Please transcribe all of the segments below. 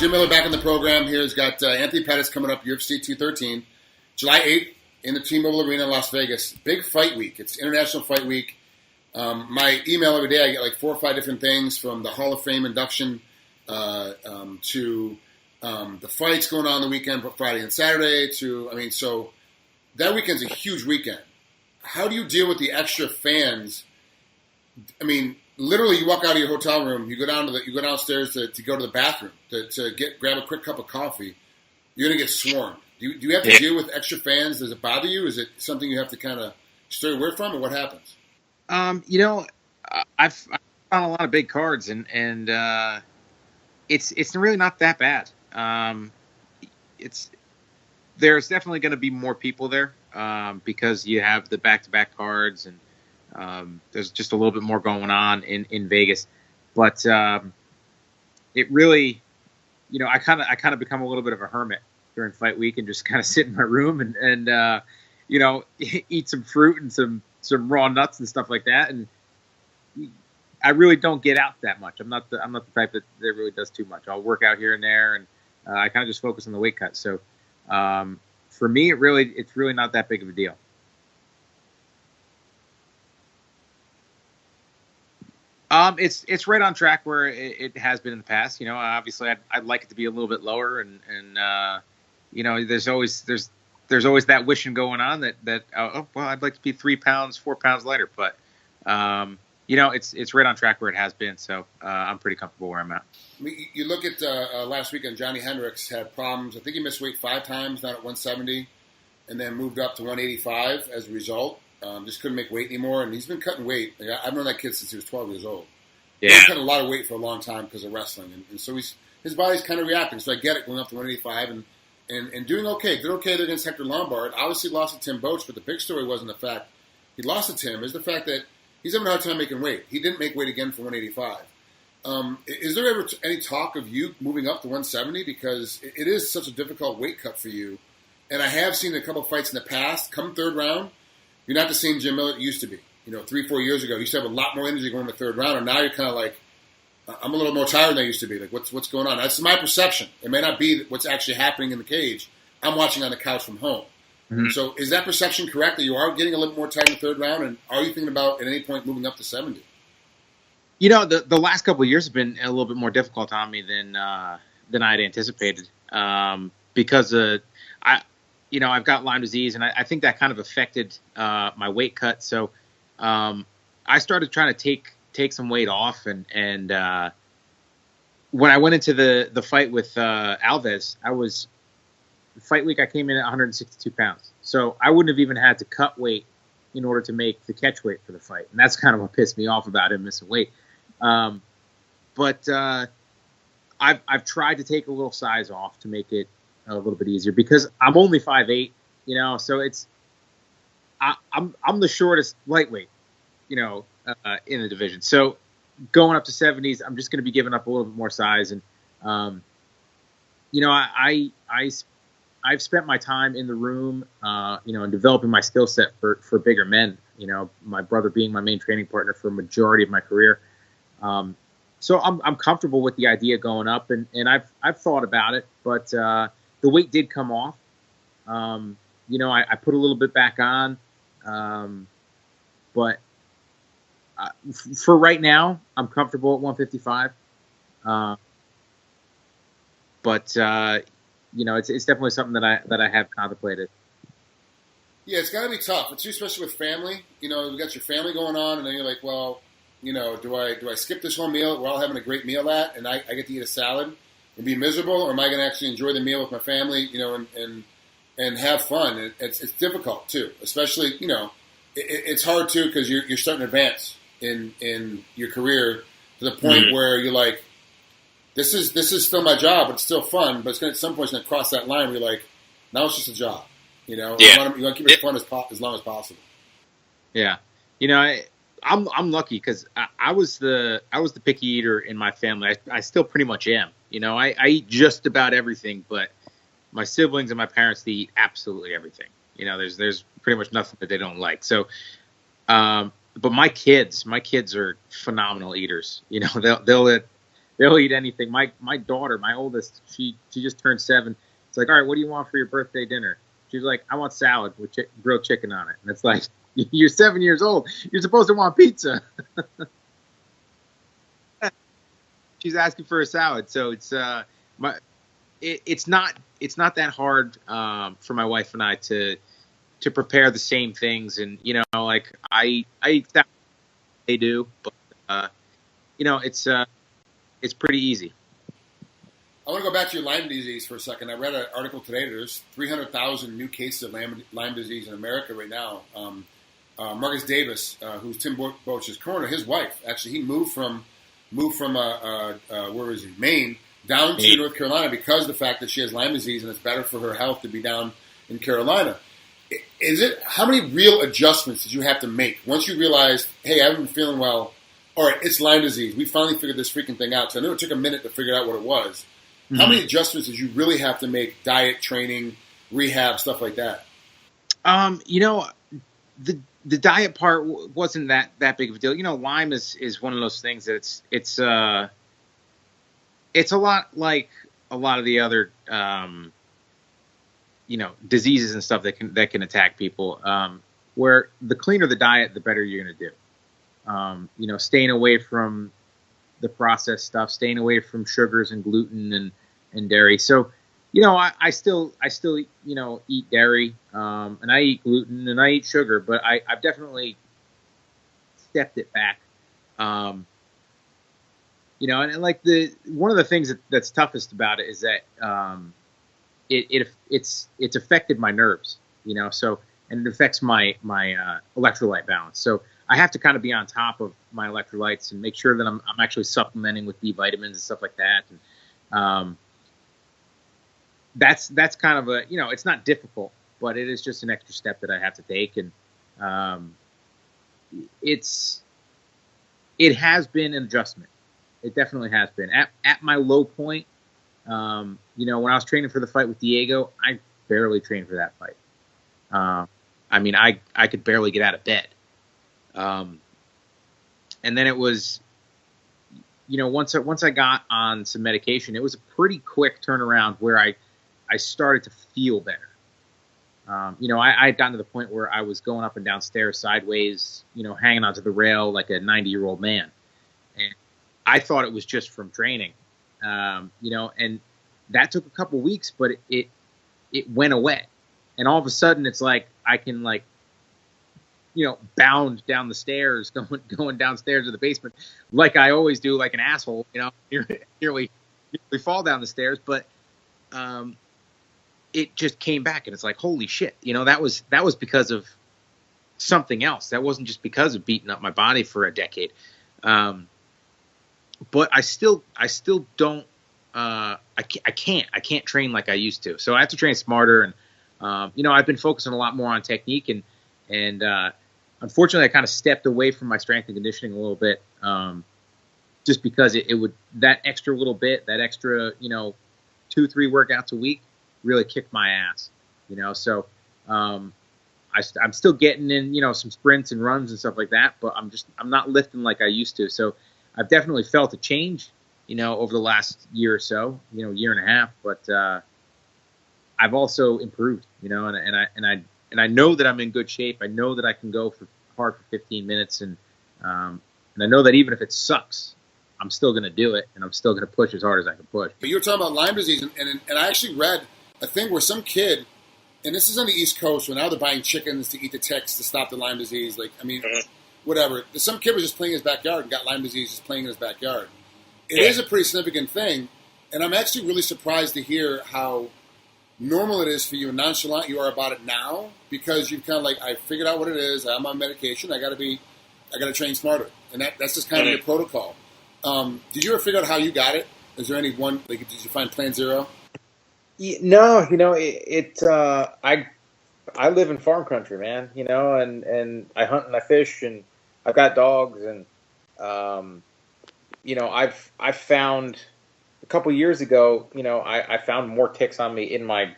Jim Miller back in the program here. Has got Anthony Pettis coming up, UFC 213, July 8th in the T-Mobile Arena in Las Vegas. Big fight week. It's International Fight Week. My email every day, I get like 4 or 5 different things from the Hall of Fame induction to the fights going on the weekend, Friday and Saturday. So that weekend's a huge weekend. How do you deal with the extra fans? I mean, literally, you walk out of your hotel room, you go downstairs to go to the bathroom to grab a quick cup of coffee. You're gonna get swarmed. Do you have to deal with extra fans? Does it bother you? Is it something you have to kind of stay away from, or what happens? I've found a lot of big cards, and it's really not that bad. There's definitely going to be more people there because you have the back-to-back cards, and there's just a little bit more going on in Vegas. But it really, I kind of become a little bit of a hermit during fight week and just kind of sit in my room and eat some fruit and some raw nuts and stuff like that. And I really don't get out that much. I'm not the type that really does too much. I'll work out here and there, and I kind of just focus on the weight cut. So for me, it's really not that big of a deal. It's right on track where it has been in the past. Obviously I'd like it to be a little bit lower, and there's always that wishing going on that I'd like to be 3 pounds, 4 pounds lighter, but it's right on track where it has been. So I'm pretty comfortable where I'm at. You look at last weekend, Johnny Hendricks had problems. I think he missed weight 5 times, down at 170, and then moved up to 185 as a result. Just couldn't make weight anymore, and he's been cutting weight. I've known that kid since he was 12 years old. Yeah. He's cutting a lot of weight for a long time because of wrestling, and so his body's kind of reacting. So I get it, going up to 185 and doing okay. Did okay against Hector Lombard. Obviously lost to Tim Boach, but the big story wasn't the fact he lost to Tim. It's the fact that he's having a hard time making weight. He didn't make weight again for 185. Is there ever any talk of you moving up to 170? Because it is such a difficult weight cut for you. And I have seen a couple of fights in the past, come third round, you're not the same Jim Miller that you used to be. 3-4 years ago, you used to have a lot more energy going to the third round, and now you're kind of like, I'm a little more tired than I used to be. Like, what's going on? That's my perception. It may not be what's actually happening in the cage. I'm watching on the couch from home. Mm-hmm. So is that perception correct, that you are getting a little more tired in the third round, and are you thinking about at any point moving up to 70? The last couple of years have been a little bit more difficult on me than I had anticipated because I've got Lyme disease, and I think that kind of affected my weight cut. So I started trying to take some weight off, and when I went into the fight with Alves, fight week I came in at 162 pounds. So I wouldn't have even had to cut weight in order to make the catch weight for the fight, and that's kind of what pissed me off about him missing weight. But I've tried to take a little size off to make it a little bit easier because I'm only 5'8", so I'm the shortest lightweight, in the division. So going up to 70s, I'm just going to be giving up a little bit more size. And, I've spent my time in the room, and developing my skill set for bigger men, my brother being my main training partner for a majority of my career. So I'm comfortable with the idea going up, and I've thought about it, but the weight did come off. I put a little bit back on, but for right now, I'm comfortable at 155. But it's definitely something that I have contemplated. Yeah, it's got to be tough. It's especially with family. You got your family going on, and then you're like, well, do I skip this whole meal? We're all having a great meal and I get to eat a salad and be miserable, or am I going to actually enjoy the meal with my family, and have fun? It's difficult too, especially it's hard too because you're starting to advance in your career to the point where you're like, this is still my job, but it's still fun, but at some point it's going to cross that line where you're like, now it's just a job, Yeah. You want to keep it fun as long as possible. Yeah, I'm lucky because I was the picky eater in my family. I still pretty much am. I eat just about everything, but my siblings and my parents, they eat absolutely everything. There's pretty much nothing that they don't like. So, but my kids are phenomenal eaters. They'll eat anything. My daughter, my oldest, she just turned 7. It's like, all right, what do you want for your birthday dinner? She's like, I want salad with grilled chicken on it. And it's like, you're 7 years old. You're supposed to want pizza. She's asking for a salad, so it's not that hard for my wife and I to prepare the same things, and like I eat that they do, but it's pretty easy. I want to go back to your Lyme disease for a second. I read an article today. There's 300,000 new cases of Lyme disease in America right now. Marcus Davis, who's Tim Boach's coroner, his wife, actually, he moved from where is he? Maine down to North Carolina because of the fact that she has Lyme disease and it's better for her health to be down in Carolina. How many real adjustments did you have to make once you realized, hey, I haven't been feeling well? All right, it's Lyme disease. We finally figured this freaking thing out. So I know it took a minute to figure out what it was. Mm-hmm. How many adjustments did you really have to make? Diet, training, rehab, stuff like that. The diet part wasn't that big of a deal. Lyme is one of those things that it's a lot like a lot of the other diseases and stuff that can attack people. Where the cleaner the diet, the better you're going to do. Staying away from the processed stuff, staying away from sugars and gluten and dairy. So, I still eat dairy, and I eat gluten and I eat sugar, but I've definitely stepped it back. And like one of the things that's toughest about it is that it's affected my nerves, so, and it affects my electrolyte balance. So I have to kind of be on top of my electrolytes and make sure that I'm actually supplementing with B vitamins and stuff like that. And that's kind of it's not difficult, but it is just an extra step that I have to take. And it has been an adjustment. It definitely has been. At my low point, when I was training for the fight with Diego, I barely trained for that fight. I could barely get out of bed. And then it was, once I got on some medication, it was a pretty quick turnaround where I started to feel better. I had gotten to the point where I was going up and down stairs sideways, hanging onto the rail like a 90-year-old man. And I thought it was just from training, and that took a couple weeks, but it went away. And all of a sudden it's like I can bound down the stairs, going downstairs to the basement like I always do, like an asshole, nearly fall down the stairs. But it just came back, and it's like, holy shit, that was because of something else. That wasn't just because of beating up my body for a decade. But I still don't, I can't train like I used to. So I have to train smarter. And, I've been focusing a lot more on technique, and unfortunately I kind of stepped away from my strength and conditioning a little bit, just because it would, that extra little bit, that extra, 2-3 workouts a week really kicked my ass, so, I'm still getting in, some sprints and runs and stuff like that, but I'm not lifting like I used to. So I've definitely felt a change, over the last year or so, year and a half, but, I've also improved, and I know that I'm in good shape. I know that I can go hard for 15 minutes, and I know that even if it sucks, I'm still going to do it, and I'm still going to push as hard as I can push. But you were talking about Lyme disease, and I actually read a thing where some kid, and this is on the East Coast, where now they're buying chickens to eat the ticks to stop the Lyme disease. Whatever. Some kid was just playing in his backyard and got Lyme disease just playing in his backyard. It is a pretty significant thing, and I'm actually really surprised to hear how normal it is for you and nonchalant you are about it now, because you've kind of I figured out what it is. I'm on medication. I got to train smarter, and that's just kind of your protocol. Did you ever figure out how you got it? Is there any one? Did you find Plan Zero? No, I live in farm country, man. And I hunt and I fish, and I've got dogs, and I've found. A couple years ago, I found more ticks on me in my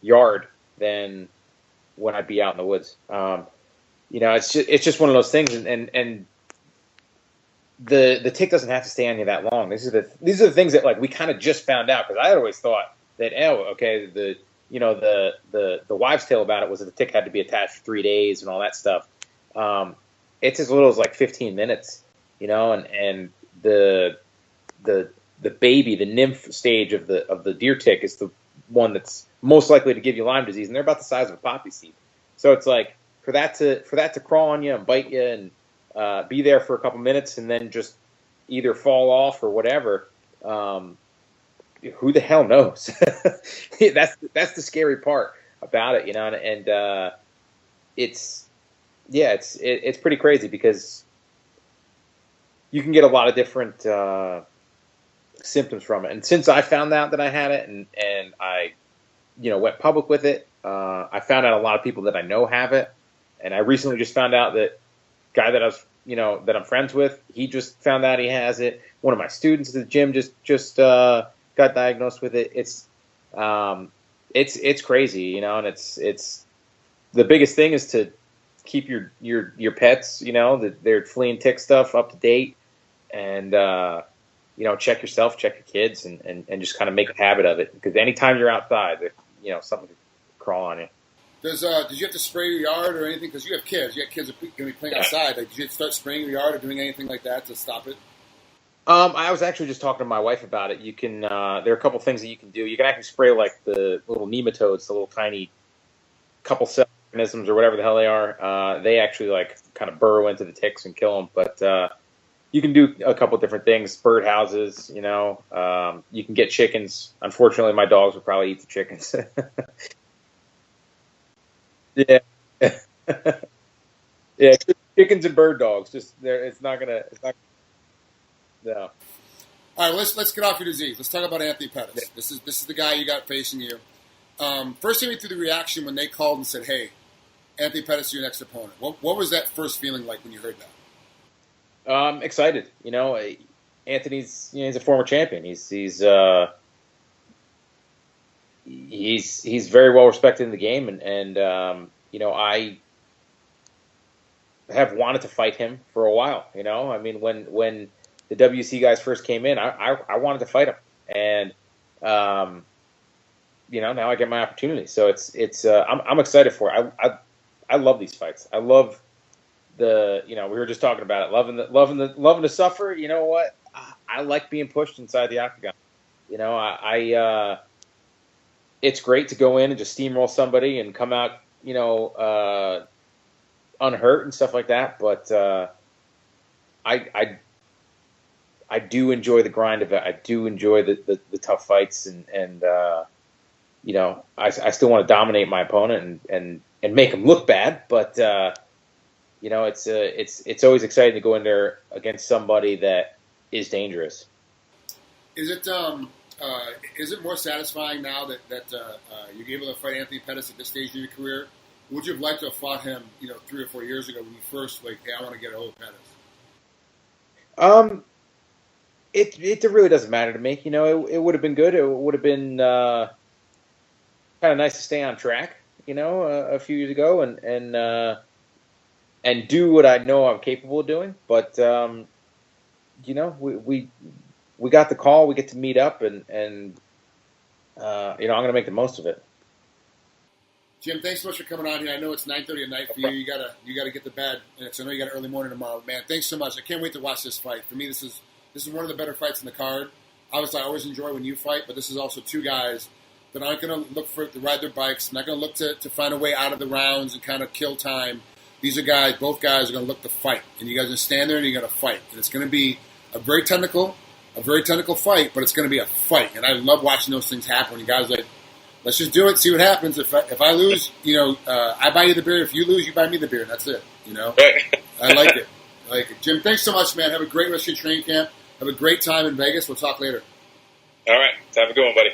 yard than when I'd be out in the woods. It's just one of those things, and the tick doesn't have to stay on you that long. These are the things that like we kind of just found out, because I had always thought that the wives' tale about it was that the tick had to be attached for 3 days and all that stuff. It's as little as like 15 minutes, and the baby, the nymph stage of the deer tick is the one that's most likely to give you Lyme disease, and they're about the size of a poppy seed. So it's like for that to crawl on you and bite you and be there for a couple minutes and then just either fall off or whatever. Who the hell knows? That's the scary part about it, and it's pretty crazy because you can get a lot of different symptoms from it. And since I found out that I had it and I, went public with it, I found out a lot of people that I know have it. And I recently just found out that guy that I was, that I'm friends with, he just found out he has it. One of my students at the gym just got diagnosed with it. It's crazy, and it's the biggest thing is to keep your pets, their flea and tick stuff up to date, and check yourself, check your kids, and just kind of make a habit of it, because anytime you're outside, something could crawl on you. Did you have to spray your yard or anything? Because you have kids. You have kids that are going to be playing outside. Like, did you start spraying your yard or doing anything like that to stop it? I was actually just talking to my wife about it. You can there are a couple things that you can do. You can actually spray like the little nematodes, the little tiny couple cell organisms or whatever the hell they are. They actually like kind of burrow into the ticks and kill them. But you can do a couple different things. Bird houses, you can get chickens. Unfortunately, my dogs would probably eat the chickens. Yeah. Yeah, chickens and bird dogs. Just there, it's not. No. All right, let's get off your disease. Let's talk about Anthony Pettis. Yeah. This is the guy you got facing you. First, take me through the reaction when they called and said, "Hey, Anthony Pettis is your next opponent." What was that first feeling like when you heard that? Excited. Anthony's he's a former champion. He's very well respected in the game, and I have wanted to fight him for a while. I mean, when the WC guys first came in, I wanted to fight him, and now I get my opportunity. So I'm excited for it. I love these fights. I love we were just talking about it, loving to suffer. You know what? I like being pushed inside the octagon. It's great to go in and just steamroll somebody and come out, unhurt and stuff like that. But I do enjoy the grind of it. I do enjoy the tough fights, and I still want to dominate my opponent and make him look bad. But it's always exciting to go in there against somebody that is dangerous. Is it more satisfying now that you're able to fight Anthony Pettis at this stage of your career? Would you have liked to have fought him, 3 or 4 years ago when you first hey, I want to get a hold of Pettis? It really doesn't matter to me. It would have been good. It would have been kind of nice to stay on track, a few years ago and do what I know I'm capable of doing. But we got the call. We get to meet up, and I'm going to make the most of it. Jim, thanks so much for coming on here. I know it's 9:30 at night for you. You gotta get to bed, and I know you got an early morning tomorrow. Man, thanks so much. I can't wait to watch this fight. For me, this is one of the better fights in the card. Obviously, I always enjoy when you fight, but this is also two guys that aren't going to look to ride their bikes, not going to look to find a way out of the rounds and kind of kill time. These are both guys are going to look to fight, and you guys are going to stand there and you're going to fight, and it's going to be a very technical fight, but it's going to be a fight, and I love watching those things happen. When you guys let's just do it, see what happens. If I lose, I buy you the beer. If you lose, you buy me the beer. And that's it. I like it. Jim, thanks so much, man. Have a great rest of your training camp. Have a great time in Vegas. We'll talk later. All right. Have a good one, buddy.